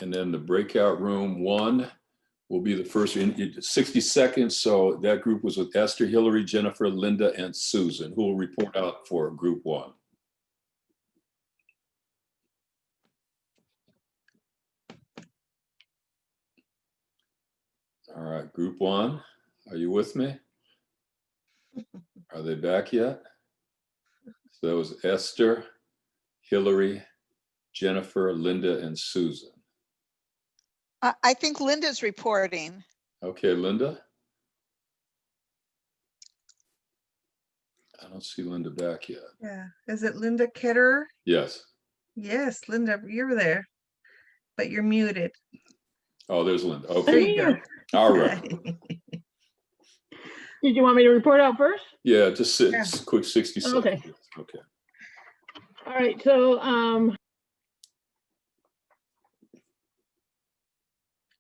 And then the breakout room 1 will be the first in 60 seconds. So that group was with Esther, Hillary, Jennifer, Linda, and Susan, who will report out for group 1. All right, group 1, are you with me? Are they back yet? So that was Esther, Hillary, Jennifer, Linda, and Susan. I think Linda's reporting. Okay, Linda? I don't see Linda back yet. Yeah, is it Linda Kidder? Yes. Yes, Linda, you're there, but you're muted. Oh, there's Linda. There Okay. you go. All right. Did you want me to report out first? Yeah, just quick 60 seconds. Okay. Okay. All right, so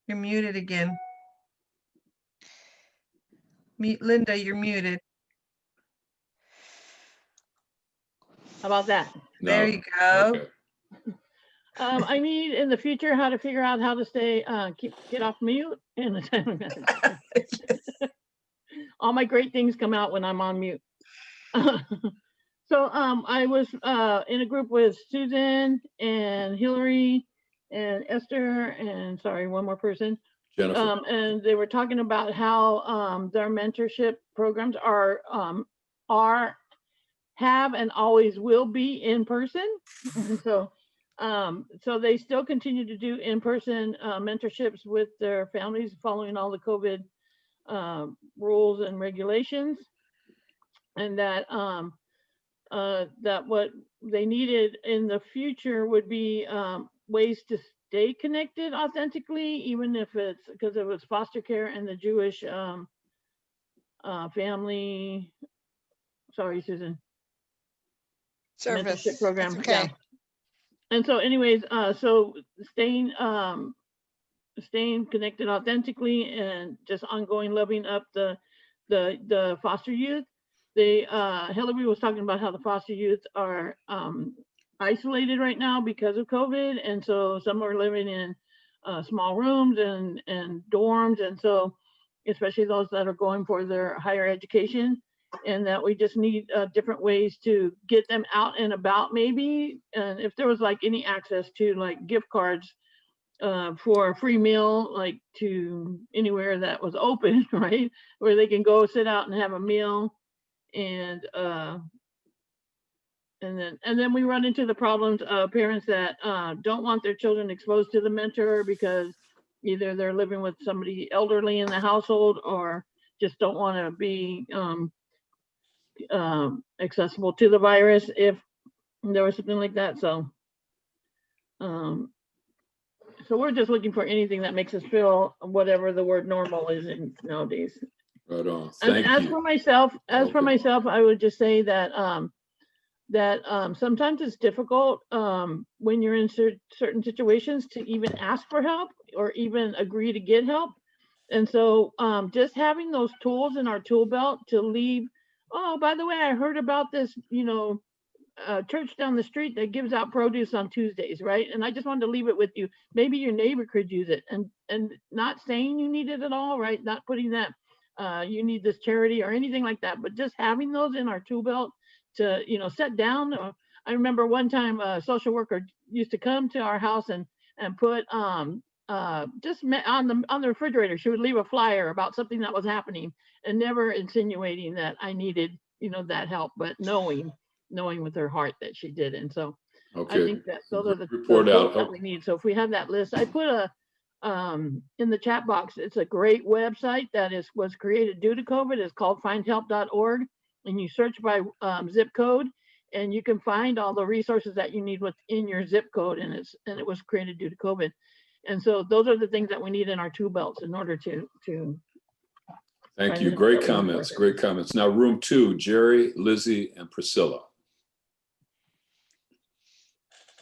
You're muted again. Linda, you're muted. how about that? No. There you go. Okay. I need in the future how to figure out how to stay get off mute in the time. All my great things come out when I'm on mute. So I was in a group with Susan and Hillary and Esther and sorry, one more person. Jennifer. And they were talking about how their mentorship programs have and always will be in person. And so they still continue to do in-person mentorships with their families following all the COVID rules and regulations, and that that what they needed in the future would be ways to stay connected authentically, even if it's because it was foster care and the Jewish family. Sorry, Susan. Service Mentorship program. That's okay. Yeah. And so, anyways, so staying connected authentically and just ongoing loving up the foster youth. Hillary was talking about how the foster youth are isolated right now because of COVID, and so some are living in small rooms and dorms, and so especially those that are going for their higher education, and that we just need different ways to get them out and about maybe, and if there was like any access to like gift cards for a free meal, like to anywhere that was open, right, where they can go sit out and have a meal, and then we run into the problems of parents that don't want their children exposed to the mentor because either they're living with somebody elderly in the household or just don't want to be accessible to the virus if there was something like that. So so we're just looking for anything that makes us feel whatever the word normal is in nowadays. Right on. Thank and you. For myself, I would just say that sometimes it's difficult when you're in certain situations to even ask for help or even agree to get help. And so just having those tools in our tool belt to leave, oh, by the way, I heard about this, church down the street that gives out produce on Tuesdays, right? And I just wanted to leave it with you. Maybe your neighbor could use it, and not saying you need it at all, right? Not putting that you need this charity or anything like that, but just having those in our tool belt to, set down. I remember one time a social worker used to come to our house and put just on the refrigerator. She would leave a flyer about something that was happening, and never insinuating that I needed, that help, but knowing with her heart that she did. And so Okay. I think that those are the report out that we need. So if we have that list, I put in the chat box, it's a great website that was created due to COVID. It's called findhelp.org, and you search by zip code, and you can find all the resources that you need within your zip code, and it was created due to COVID. And so those are the things that we need in our tool belts in order to Thank you. Great comments. Great comments. Now, room 2, Jerry, Lizzie, and Priscilla.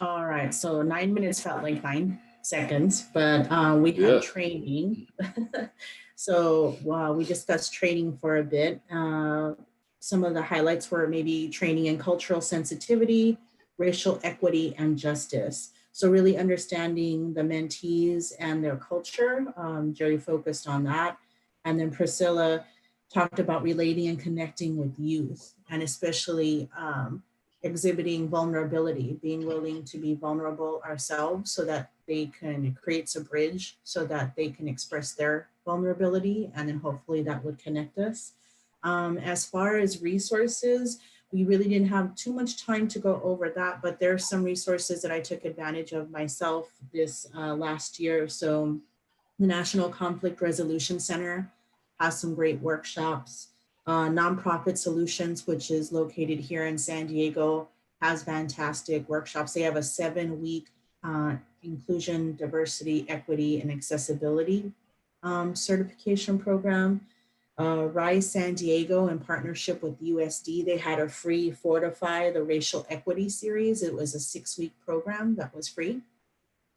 All right, so 9 minutes felt like 9 seconds, but we had training. So we discussed training for a bit. Some of the highlights were maybe training in cultural sensitivity, racial equity, and justice. So really understanding the mentees and their culture, Jerry focused on that. And then Priscilla talked about relating and connecting with youth, and especially exhibiting vulnerability, being willing to be vulnerable ourselves so that they can create a bridge so that they can express their vulnerability, and then hopefully that would connect us. As far as resources, we really didn't have too much time to go over that, but there are some resources that I took advantage of myself this last year. So the National Conflict Resolution Center has some great workshops. Nonprofit Solutions, which is located here in San Diego, has fantastic workshops. They have a 7-week inclusion, diversity, equity, and accessibility certification program. Rise San Diego, in partnership with USD, they had a free Fortify the Racial Equity series. It was a 6-week program that was free.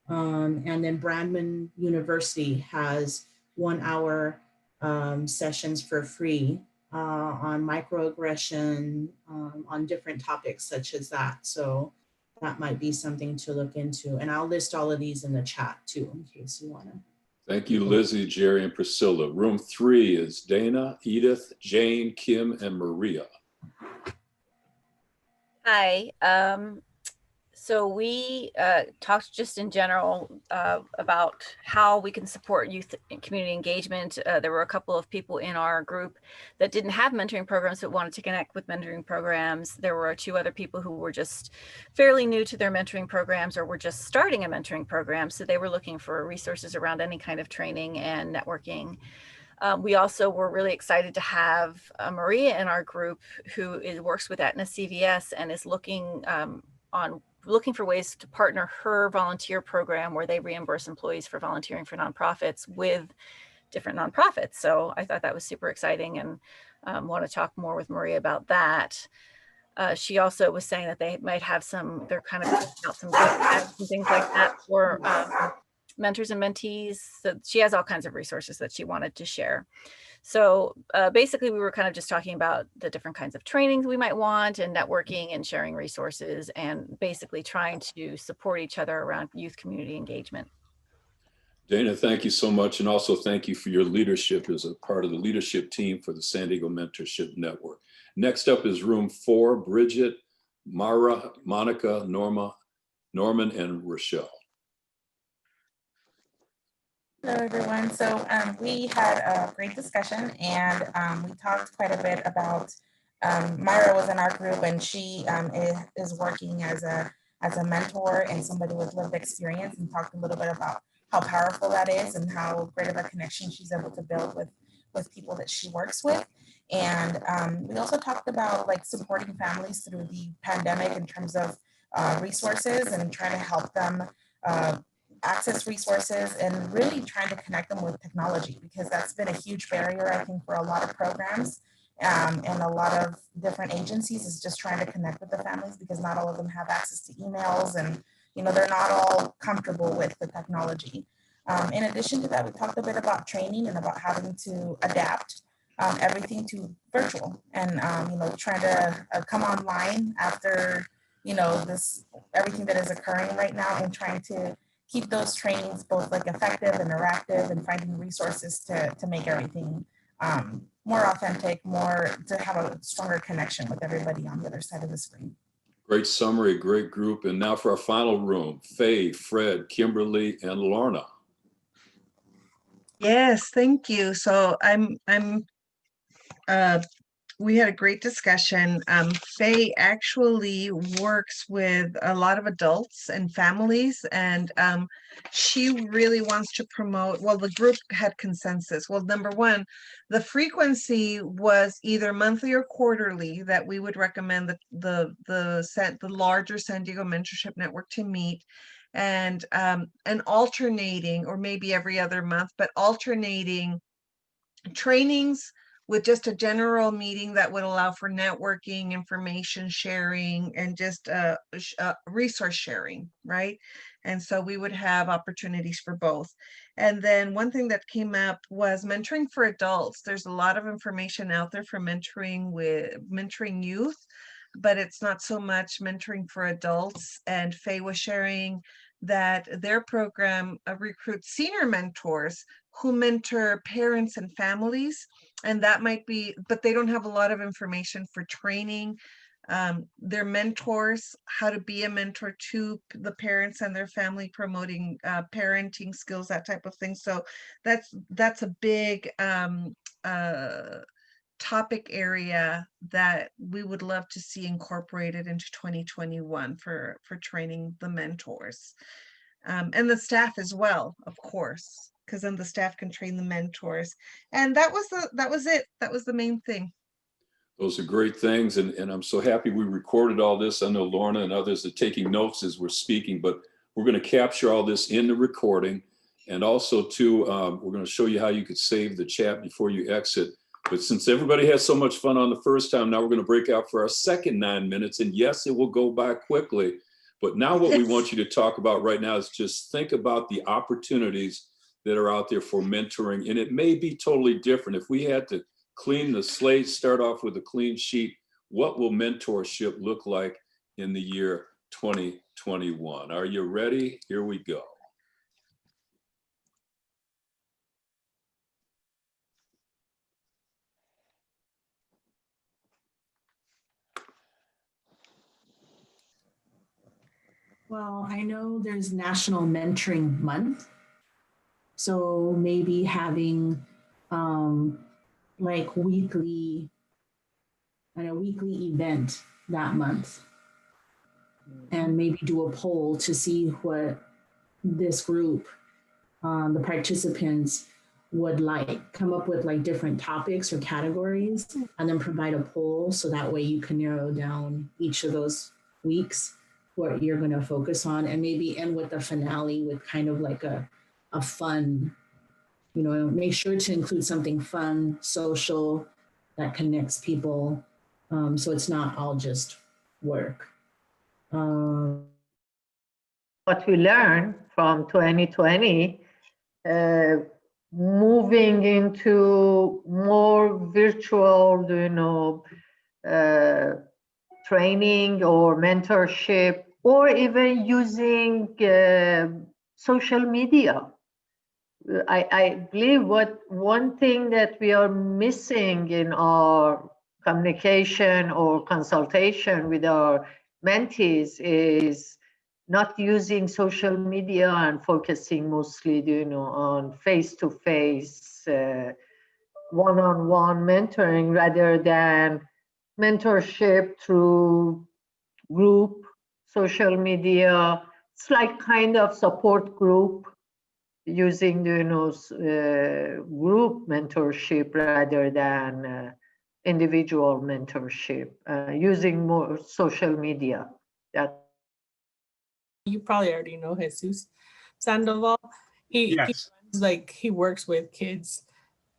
And then Brandman University has 1-hour sessions for free on microaggression, on different topics such as that. So that might be something to look into. And I'll list all of these in the chat too, in case you want to. Thank you, Lizzie, Jerry, and Priscilla. Room 3 is Dana, Edith, Jane, Kim, and Maria. Hi. So we talked just in general about how we can support youth and community engagement. There were a couple of people in our group that didn't have mentoring programs but wanted to connect with mentoring programs. There were 2 other people who were just fairly new to their mentoring programs or were just starting a mentoring program. So they were looking for resources around any kind of training and networking. We also were really excited to have Maria in our group, who works with Aetna CVS and is looking for ways to partner her volunteer program where they reimburse employees for volunteering for nonprofits with different nonprofits. So I thought that was super exciting, and want to talk more with Maria about that. She also was saying that they might have they're kind of out some ads and things like that for mentors and mentees. So she has all kinds of resources that she wanted to share. So basically, we were kind of just talking about the different kinds of trainings we might want and networking and sharing resources and basically trying to support each other around youth community engagement. Dana, thank you so much. And also thank you for your leadership as a part of the leadership team for the San Diego Mentorship Network. Next up is room 4, Bridget, Mara, Monica, Norman, and Rochelle. Hello, everyone. So we had a great discussion, and we talked quite a bit about, Myra was in our group, and she is working as a mentor and somebody with lived experience, and talked a little bit about how powerful that is and how great of a connection she's able to build with people that she works with. And we also talked about like supporting families through the pandemic in terms of resources and trying to help them access resources and really trying to connect them with technology, because that's been a huge barrier, I think, for a lot of programs and a lot of different agencies, is just trying to connect with the families, because not all of them have access to emails, and they're not all comfortable with the technology. In addition to that, we talked a bit about training and about having to adapt everything to virtual, and trying to come online after this everything that is occurring right now, and trying to keep those trainings both like effective and interactive, and finding resources to make everything more authentic, to have a stronger connection with everybody on the other side of the screen. Great summary, great group. And now for our final room, Faye, Fred, Kimberly, and Lorna. Yes, thank you. So we had a great discussion. Faye actually works with a lot of adults and families, and she really wants to promote, well, the group had consensus. Well, number one, the frequency was either monthly or quarterly that we would recommend the larger San Diego Mentorship Network to meet, and alternating, or maybe every other month, but alternating trainings with just a general meeting that would allow for networking, information sharing, and just resource sharing, right? And so we would have opportunities for both. And then one thing that came up was mentoring for adults. There's a lot of information out there for mentoring youth, but it's not so much mentoring for adults. And Faye was sharing that their program recruits senior mentors who mentor parents and families. And that might be, but they don't have a lot of information for training their mentors, how to be a mentor to the parents and their family, promoting parenting skills, that type of thing. So that's a big topic area that we would love to see incorporated into 2021 for training the mentors and the staff as well, of course, because then the staff can train the mentors. And that was it. That was the main thing. Those are great things. And I'm so happy we recorded all this. I know Lorna and others are taking notes as we're speaking, but we're going to capture all this in the recording. And also too, we're going to show you how you could save the chat before you exit. But since everybody had so much fun on the first time, now we're going to break out for our second 9 minutes. And yes, it will go by quickly. But now what we want you to talk about right now is just think about the opportunities that are out there for mentoring. And it may be totally different. If we had to clean the slate, start off with a clean sheet, what will mentorship look like in the year 2021? Are you ready? Here we go. Well, I know there's National Mentoring Month. So maybe having like a weekly event that month. And maybe do a poll to see what this group, the participants would like, come up with like different topics or categories, and then provide a poll. So that way you can narrow down each of those weeks what you're going to focus on, and maybe end with the finale with kind of like a fun, make sure to include something fun, social, that connects people. So it's not all just work. What we learned from 2020, moving into more virtual, training or mentorship, or even using social media. I believe one thing that we are missing in our communication or consultation with our mentees is not using social media and focusing mostly, on face-to-face, one-on-one mentoring rather than mentorship through group, social media. It's like kind of support group using, group mentorship rather than individual mentorship, using more social media. That you probably already know Jesus Sandoval. He works with kids,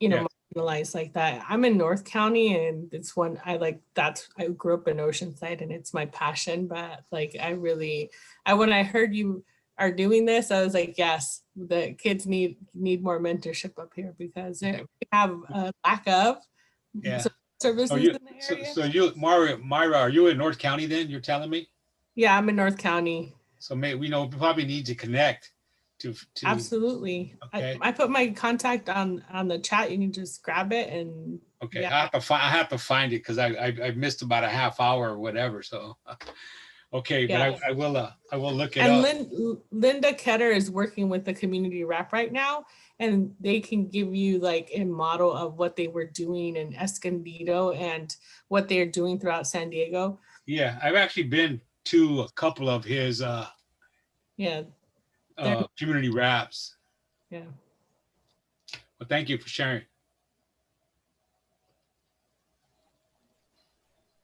marginalized like that. I'm in North County, and it's one I like. I grew up in Oceanside, and it's my passion. But like, when I heard you are doing this, I was like, yes, the kids need more mentorship up here, because we have a lack of services in the area. So you, Myra, are you in North County then? You're telling me? Yeah, I'm in North County. So maybe we probably need to connect to Absolutely. Okay. I put my contact on the chat. You can just grab it and okay. Yeah. I have to find it because I missed about a half hour or whatever. So okay, Yeah. but I will look it and up. Linda Ketter is working with the community rep right now, and they can give you like a model of what they were doing in Escondido and what they're doing throughout San Diego. Yeah, I've actually been to a couple of his community raps. Yeah. Well, thank you for sharing.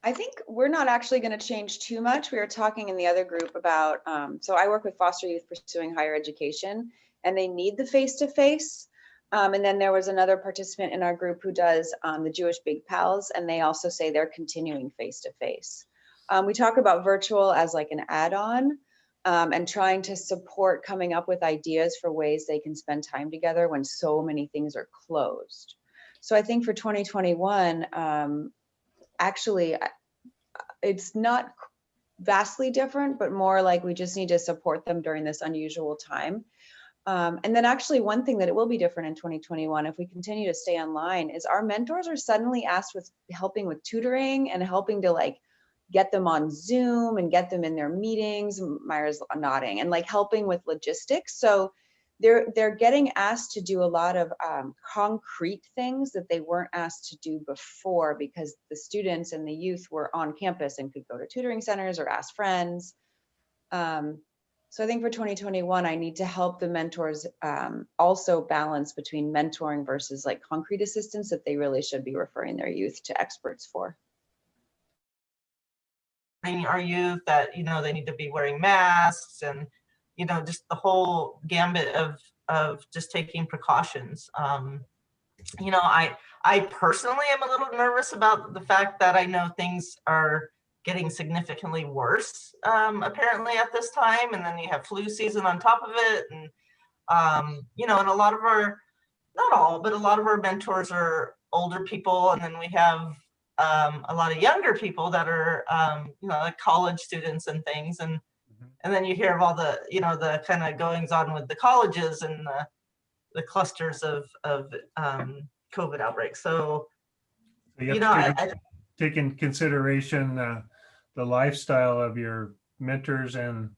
I think we're not actually going to change too much. We were talking in the other group about, so I work with foster youth pursuing higher education, and they need the face-to-face. And then there was another participant in our group who does the Jewish Big Pals, and they also say they're continuing face-to-face. We talk about virtual as like an add-on, and trying to support coming up with ideas for ways they can spend time together when so many things are closed. So I think for 2021, actually, it's not vastly different, but more like we just need to support them during this unusual time. And then actually one thing that it will be different in 2021, if we continue to stay online, is our mentors are suddenly asked with helping with tutoring and helping to like get them on Zoom and get them in their meetings. Myra's nodding, and like helping with logistics. So they're getting asked to do a lot of concrete things that they weren't asked to do before, because the students and the youth were on campus and could go to tutoring centers or ask friends. So I think for 2021, I need to help the mentors also balance between mentoring versus like concrete assistance that they really should be referring their youth to experts for. Our youth that, you know, they need to be wearing masks and, you know, just the whole gambit of just taking precautions. You know, I personally am a little nervous about the fact that I know things are getting significantly worse, apparently at this time. And then you have flu season on top of it. And, you know, and a lot of our, not all, but a lot of our mentors are older people. And then we have a lot of younger people that are, you know, like college students and things. And then you hear of all the, you know, the kind of goings on with the colleges and the clusters of COVID outbreaks. So, you know, I take in consideration the lifestyle of your mentors, and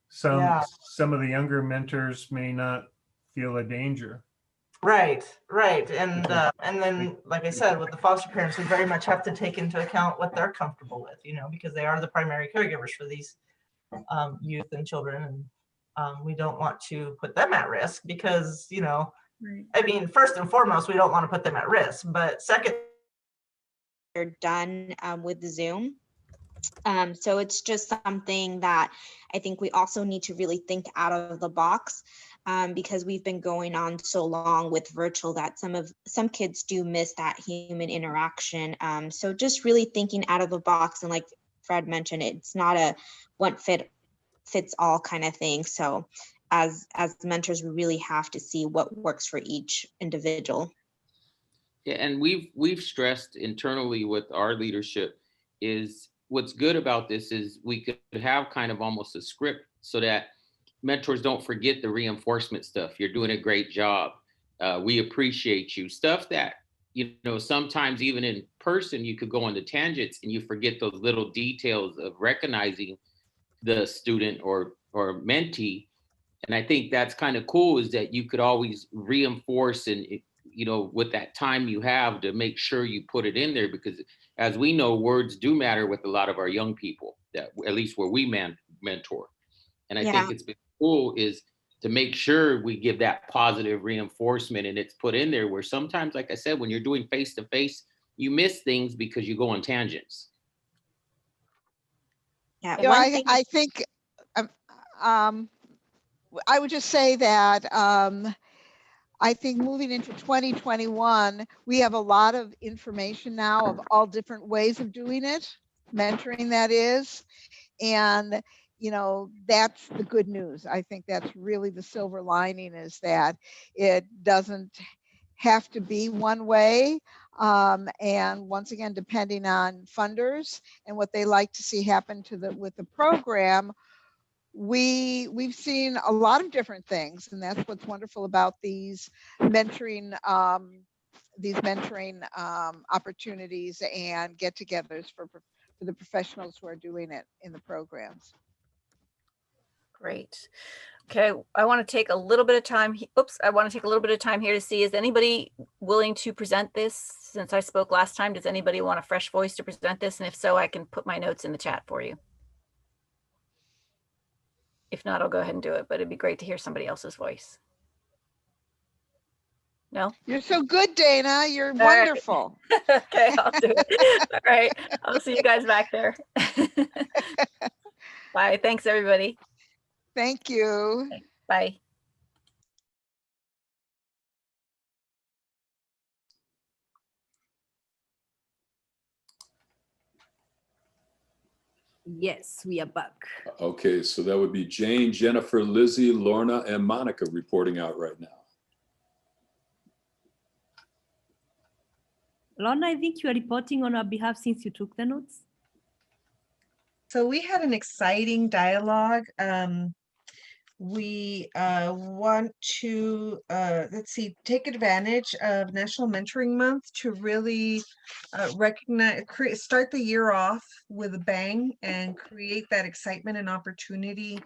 some of the younger mentors may not feel a danger. Right. And then, like I said, with the foster parents, we very much have to take into account what they're comfortable with, you know, because they are the primary caregivers for these youth and children. And we don't want to put them at risk because, you know, I mean, first and foremost, we don't want to put them at risk, but second, they're done with Zoom. So it's just something that I think we also need to really think out of the box, because we've been going on so long with virtual that some kids do miss that human interaction. So just really thinking out of the box, and like Fred mentioned, it's not a one fits all kind of thing. So as mentors, we really have to see what works for each individual. Yeah, and we've stressed internally with our leadership is what's good about this is we could have kind of almost a script so that mentors don't forget the reinforcement stuff. You're doing a great job. We appreciate you. Stuff that, you know, sometimes even in person, you could go into tangents and you forget those little details of recognizing the student or mentee. And I think that's kind of cool, is that you could always reinforce and, you know, with that time you have to make sure you put it in there, because as we know, words do matter with a lot of our young people, that at least where we mentor. And I think it's been cool is to make sure we give that positive reinforcement and it's put in there, where sometimes, like I said, when you're doing face-to-face, you miss things because you go on tangents. Yeah, I think I would just say that I think moving into 2021, we have a lot of information now of all different ways of doing it, mentoring that is. And, you know, that's the good news. I think that's really the silver lining, is that it doesn't have to be one way. And once again, depending on funders and what they like to see happen with the program, we've seen a lot of different things, and that's what's wonderful about these mentoring opportunities and get-togethers for the professionals who are doing it in the programs. Great. Okay, I want to take a little bit of time. I want to take a little bit of time here to see, is anybody willing to present this? Since I spoke last time, does anybody want a fresh voice to present this? And if so, I can put my notes in the chat for you. If not, I'll go ahead and do it, but it'd be great to hear somebody else's voice. No? You're so good, Dana. You're wonderful. Right. Okay, I'll do it. All right. I'll see you guys back there. Bye. Thanks, everybody. Thank you. Bye. Yes, we are back. Okay, so that would be Jane, Jennifer, Lizzie, Lorna, and Monica reporting out right now. Lorna, I think you are reporting on our behalf since you took the notes. So we had an exciting dialogue. We want to, let's see, take advantage of National Mentoring Month to really recognize, start the year off with a bang and create that excitement and opportunity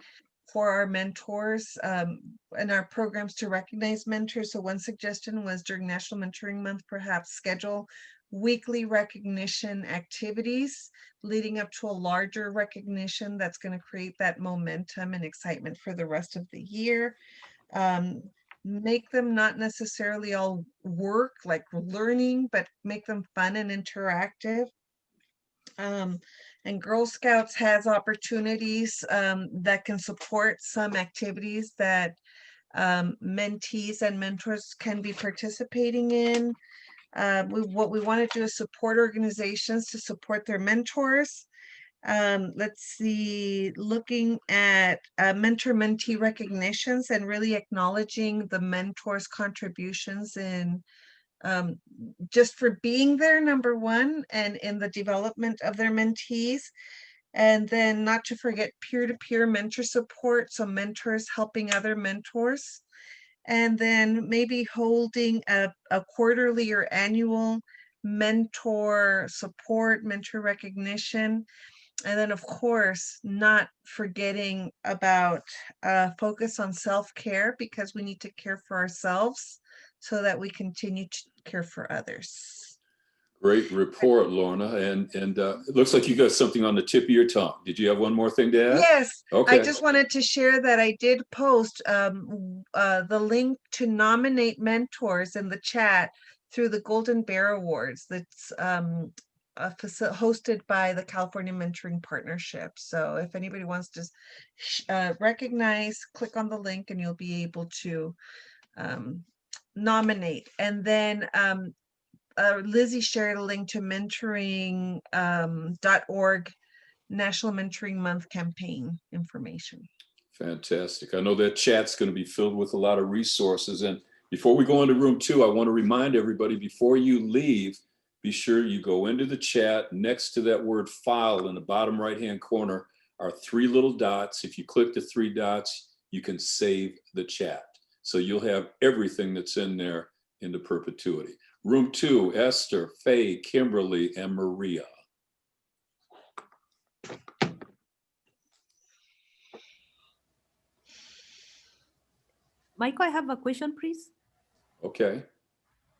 for our mentors and our programs to recognize mentors. So one suggestion was during National Mentoring Month, perhaps schedule weekly recognition activities leading up to a larger recognition that's going to create that momentum and excitement for the rest of the year. Make them not necessarily all work like learning, but make them fun and interactive. And Girl Scouts has opportunities that can support some activities that mentees and mentors can be participating in. What we want to do is support organizations to support their mentors. Let's see, looking at mentor-mentee recognitions and really acknowledging the mentors' contributions in just for being there, number one, and in the development of their mentees. And then not to forget peer-to-peer mentor support, so mentors helping other mentors. And then maybe holding a quarterly or annual mentor support, mentor recognition. And then, of course, not forgetting about focus on self-care, because we need to care for ourselves so that we continue to care for others. Great report, Lorna. And it looks like you got something on the tip of your tongue. Did you have one more thing to add? Yes. Okay. I just wanted to share that I did post the link to nominate mentors in the chat through the Golden Bear Awards that's hosted by the California Mentoring Partnership. So if anybody wants to recognize, click on the link and you'll be able to nominate. And then Lizzie shared a link to mentoring.org National Mentoring Month campaign information. Fantastic. I know that chat's going to be filled with a lot of resources. And before we go into room 2, I want to remind everybody, before you leave, be sure you go into the chat. Next to that word file in the bottom right-hand corner are 3 little dots. If you click the 3 dots, you can save the chat. So you'll have everything that's in there into perpetuity. Room 2, Esther, Faye, Kimberly, and Maria. Michael, I have a question, please. Okay.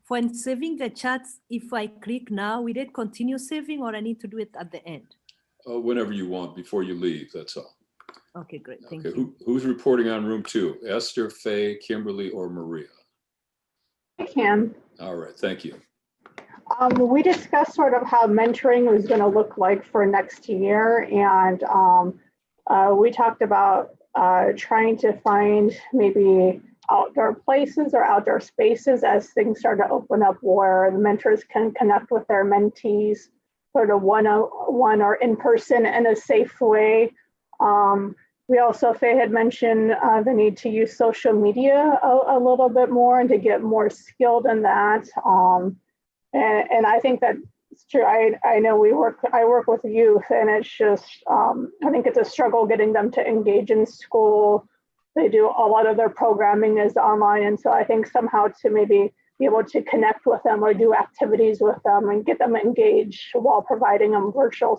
When saving the chats, if I click now, will it continue saving or I need to do it at the end? Whenever you want, before you leave, that's all. Okay, great, thank Okay, you. who's reporting on room 2? Esther, Faye, Kimberly, or Maria? I can. All right, thank you. We discussed sort of how mentoring was going to look like for next year, and we talked about trying to find maybe outdoor places or outdoor spaces as things start to open up where the mentors can connect with their mentees sort of one-on-one or in person in a safe way. We also, Faye had mentioned the need to use social media a little bit more and to get more skilled in that. And I think that's true. I know I work with youth, and it's just, I think it's a struggle getting them to engage in school. They do a lot of their programming is online. And so I think somehow to maybe be able to connect with them or do activities with them and get them engaged while providing them virtual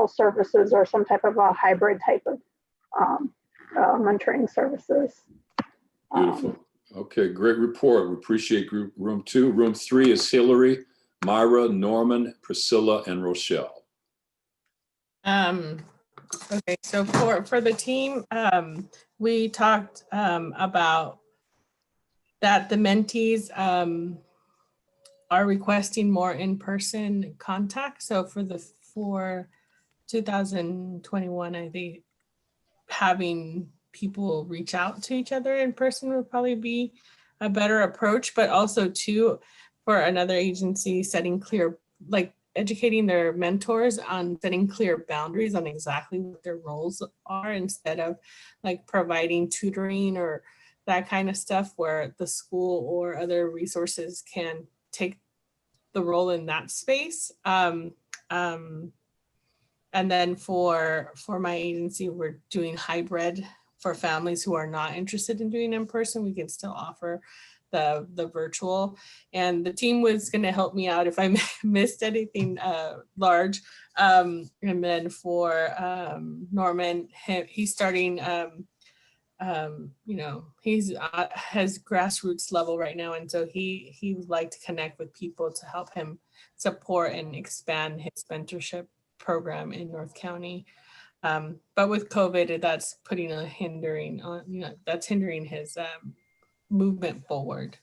services or some type of a hybrid type of mentoring services. Beautiful. Okay, great report. We appreciate group room 2. Room 3 is Hillary, Myra, Norman, Priscilla, and Rochelle. Okay, so for the team, we talked about that the mentees are requesting more in-person contact. So for 2021, I think having people reach out to each other in person would probably be a better approach, but also too, for another agency, setting clear, like educating their mentors on setting clear boundaries on exactly what their roles are, instead of like providing tutoring or that kind of stuff where the school or other resources can take the role in that space. And then for my agency, we're doing hybrid for families who are not interested in doing in person. We can still offer the virtual, and the team was going to help me out if I missed anything large. And then for Norman, he's starting, you know, he's has grassroots level right now. And so he would like to connect with people to help him support and expand his mentorship program in North County. But with COVID, that's putting a hindering on, you know, that's hindering his movement forward.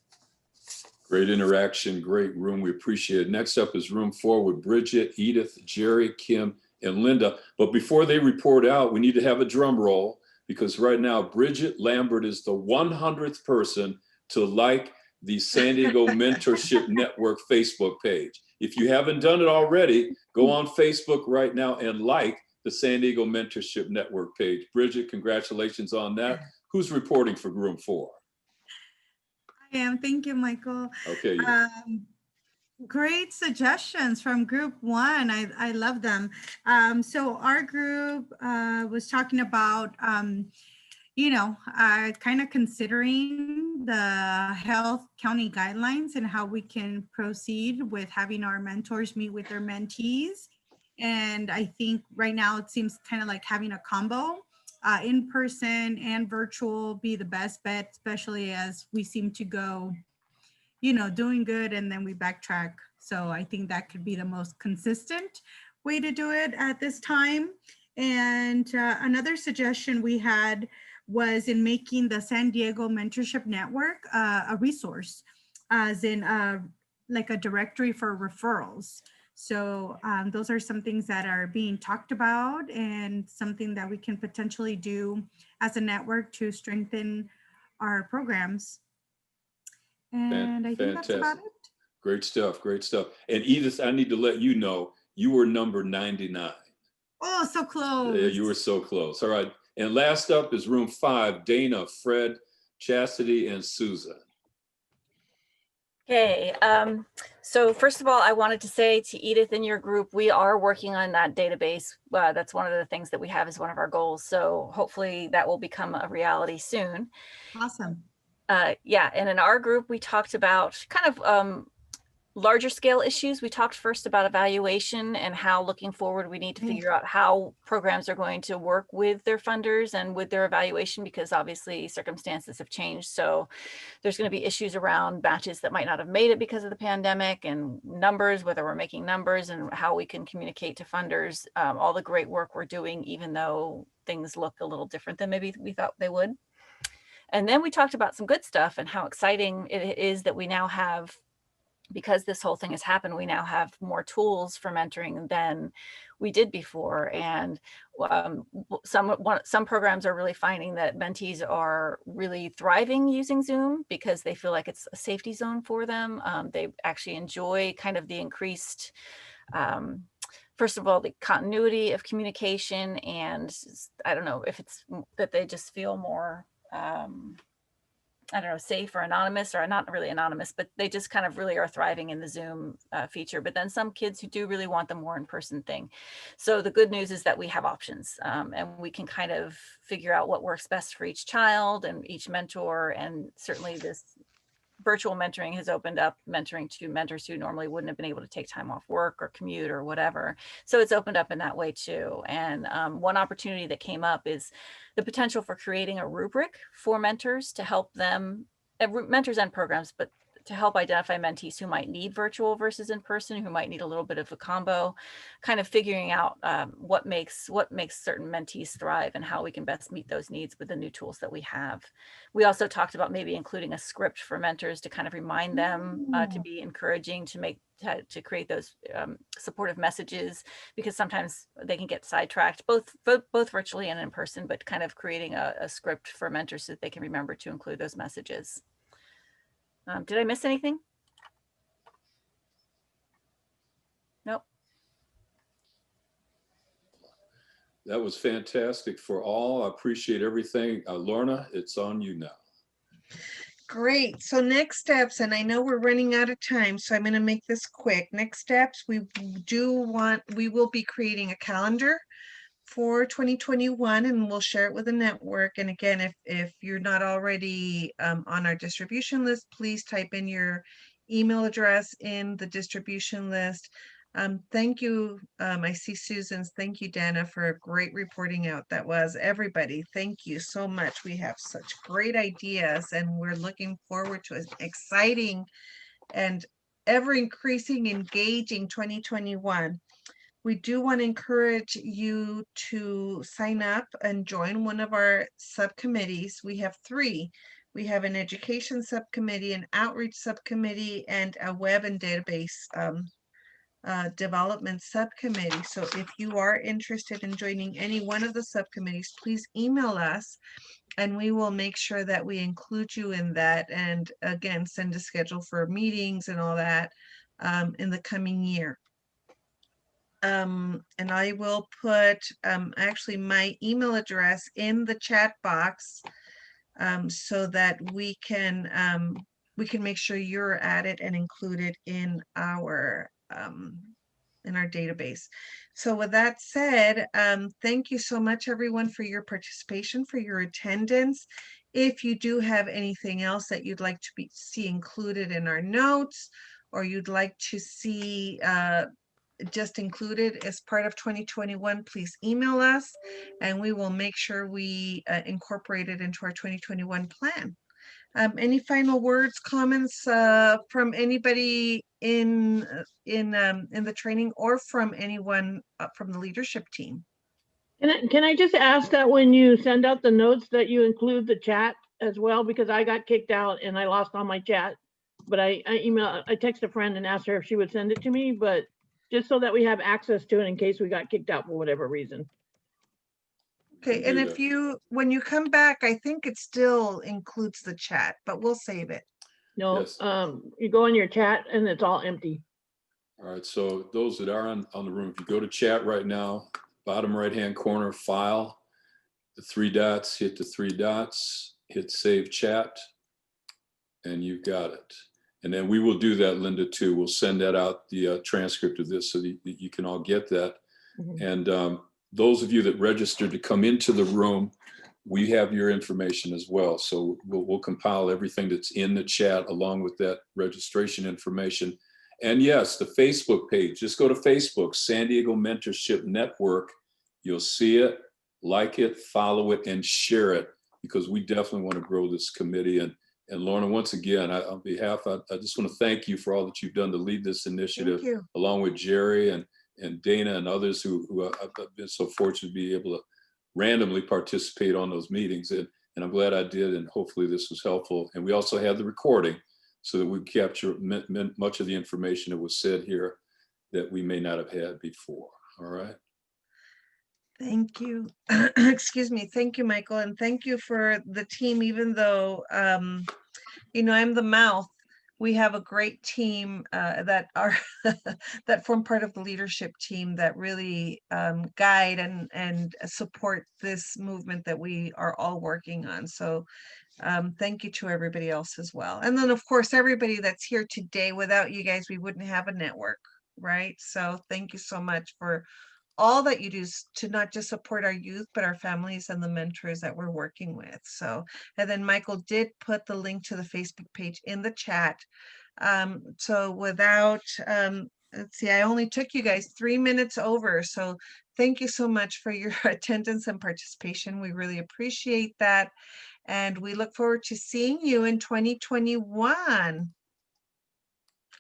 Great interaction, great room. We appreciate it. Next up is room 4 with Bridget, Edith, Jerry, Kim, and Linda. But before they report out, we need to have a drum roll, because right now, Bridget Lambert is the 100th person to like the San Diego Mentorship Network Facebook page. If you haven't done it already, go on Facebook right now and like the San Diego Mentorship Network page. Bridget, congratulations on that. Who's reporting for room 4? I am. Thank you, Michael. Okay. Great suggestions from group 1. I love them. So our group was talking about, you know, kind of considering the health county guidelines and how we can proceed with having our mentors meet with their mentees. And I think right now it seems kind of like having a combo. In person and virtual be the best bet, especially as we seem to go, you know, doing good and then we backtrack. So I think that could be the most consistent way to do it at this time. And another suggestion we had was in making the San Diego Mentorship Network a resource, as in like a directory for referrals. So those are some things that are being talked about and something that we can potentially do as a network to strengthen our programs. And I think that's about it. Great stuff, great stuff. And Edith, I need to let you know, you were number 99. Oh, so close. Yeah, you were so close. All right. And last up is room 5, Dana, Fred, Chastity, and Susan. Okay, so first of all, I wanted to say to Edith and your group, we are working on that database. That's one of the things that we have as one of our goals. So hopefully that will become a reality soon. Awesome. Yeah, and in our group, we talked about kind of larger scale issues. We talked first about evaluation and how looking forward we need to figure out how programs are going to work with their funders and with their evaluation, because obviously circumstances have changed. So there's going to be issues around batches that might not have made it because of the pandemic, and numbers, whether we're making numbers, and how we can communicate to funders all the great work we're doing, even though things look a little different than maybe we thought they would. And then we talked about some good stuff and how exciting it is that we now have, because this whole thing has happened, we now have more tools for mentoring than we did before. And some programs are really finding that mentees are really thriving using Zoom because they feel like it's a safety zone for them. They actually enjoy kind of the increased, first of all, the continuity of communication. And I don't know if it's that they just feel more, I don't know, safe or anonymous, or not really anonymous, but they just kind of really are thriving in the Zoom feature. But then some kids who do really want the more in-person thing. So the good news is that we have options, and we can kind of figure out what works best for each child and each mentor. And certainly this virtual mentoring has opened up mentoring to mentors who normally wouldn't have been able to take time off work or commute or whatever. So it's opened up in that way too. And one opportunity that came up is the potential for creating a rubric for mentors to help them, mentors and programs, but to help identify mentees who might need virtual versus in person, who might need a little bit of a combo, kind of figuring out what makes certain mentees thrive and how we can best meet those needs with the new tools that we have. We also talked about maybe including a script for mentors to kind of remind them to be encouraging, to create those supportive messages, because sometimes they can get sidetracked, both virtually and in person, but kind of creating a script for mentors so that they can remember to include those messages. Did I miss anything? Nope. That was fantastic for all. I appreciate everything. Lorna, it's on you now. Great. So next steps, and I know we're running out of time, so I'm going to make this quick. Next steps, we will be creating a calendar for 2021, and we'll share it with the network. And again, if you're not already on our distribution list, please type in your email address in the distribution list. Thank you. I see Susan's. Thank you, Dana, for a great reporting out. That was everybody. Thank you so much. We have such great ideas, and we're looking forward to an exciting and ever increasing, engaging 2021. We do want to encourage you to sign up and join one of our subcommittees. We have 3. We have an education subcommittee, an outreach subcommittee, and a web and database development subcommittee. So if you are interested in joining any one of the subcommittees, please email us and we will make sure that we include you in that, and again, send a schedule for meetings and all that in the coming year. And I will put actually my email address in the chat box so that we can make sure you're added and included in our database. So with that said, thank you so much everyone for your participation, for your attendance. If you do have anything else that you'd like to see included in our notes, or you'd like to see just included as part of 2021, please email us and we will make sure we incorporate it into our 2021 plan. Any final words, comments from anybody in the training, or from anyone from the leadership team? Can I just ask that when you send out the notes that you include the chat as well, because I got kicked out and I lost all my chat, but I text a friend and asked her if she would send it to me, but just so that we have access to it in case we got kicked out for whatever reason. Okay, and if when you come back, I think it still includes the chat, but we'll save it. No, Yes. you go in your chat and it's all empty. All right, so those that are on the room, if you go to chat right now, bottom right-hand corner, file, the 3 dots, hit the 3 dots, hit save chat, and you've got it. And then we will do that, Linda, too. We'll send that out, the transcript of this, so that you can all get that. Mm-hmm. And those of you that registered to come into the room, we have your information as well. So we'll compile everything that's in the chat along with that registration information. And yes, the Facebook page, just go to Facebook, San Diego Mentorship Network. You'll see it, like it, follow it, and share it, because we definitely want to grow this committee. And Lorna, once again, on behalf, I just want to thank you for all that you've done to lead this initiative, along with Jerry and Dana and others who I've been so fortunate to be able to randomly participate on those meetings. And I'm glad I did, and hopefully this was helpful. And we also have the recording so that we capture much of the information that was said here that we may not have had before. All right. Thank you. Excuse me. Thank you, Michael. And thank you for the team, even though, you know, I'm the mouth. We have a great team that are that form part of the leadership team that really guide and support this movement that we are all working on. So thank you to everybody else as well. And then of course, everybody that's here today. Without you guys, we wouldn't have a network, right? So thank you so much for all that you do to not just support our youth, but our families and the mentors that we're working with. So, and then Michael did put the link to the Facebook page in the chat. So without, let's see, I only took you guys 3 minutes over. So thank you so much for your attendance and participation. We really appreciate that. And we look forward to seeing you in 2021.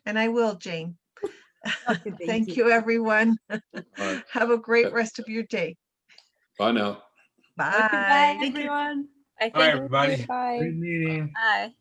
And I will, Jane. Okay, thank you, everyone. Right. Have a great rest of your day. Bye now. Bye. Bye, everyone. Bye, everybody. Bye. Great meeting. Bye.